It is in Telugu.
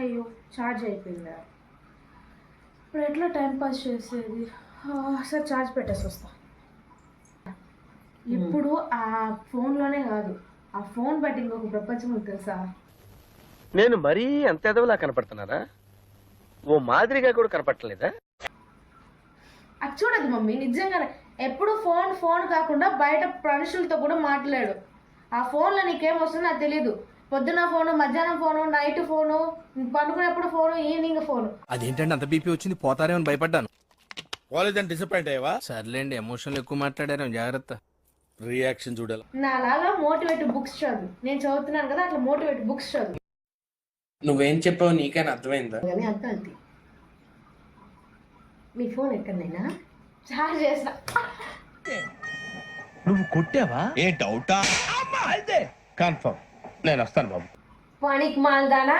అయ్యో ఛార్జ్ అయిపోయిందా, ఇప్పుడు ఎట్లా టైం పాస్ చేసేది? సార్ ఛార్జ్ పెట్టేసి వస్తా. ఇప్పుడు ఆ ఫోన్లోనే కాదు, ఆ ఫోన్ బట్టి ఇంకొక ప్రపంచం ఉంది తెలుసా? నేను మరీ అంత ఎదవలా కనపడుతున్నారా? ఓ మాదిరిగా కూడా కనపడలేదా? అది చూడదు మమ్మీ, నిజంగానే ఎప్పుడు ఫోన్ ఫోన్ కాకుండా బయట మనుషులతో కూడా మాట్లాడు. ఆ ఫోన్లో నీకేం వస్తుందో నాకు తెలీదు. పొద్దున ఫోను, మధ్యాహ్నం ఫోను, నైట్ ఫోను, పడుకునేప్పుడు ఫోను, ఈవినింగ్ ఫోను. అదేంటంటే అంత బీపీ వచ్చింది, పోతారేమని భయపడ్డాను. కాలేజ్ డిసప్పాయింట్ అయ్యావా? సర్లేండి, ఎమోషన్లు ఎక్కువ మాట్లాడారు, జాగ్రత్త. రియాక్షన్ చూడాలి. నాలాగా మోటివేటివ్ బుక్స్ చదువు. నేను చదువుతున్నాను కదా, అట్లా మోటివేటివ్ బుక్స్ చదువు. నువ్వేం చెప్పావు నీకైనా అర్థమైందా? కానీ అంత అంతే. మీ ఫోన్ ఎక్కడైనా చార్జ్ చేస్తా. నువ్వు కొట్టావా? ఏ డౌటా? కన్ఫర్మ్, నేను వస్తాను బాబు. పనికి మాల్దానా?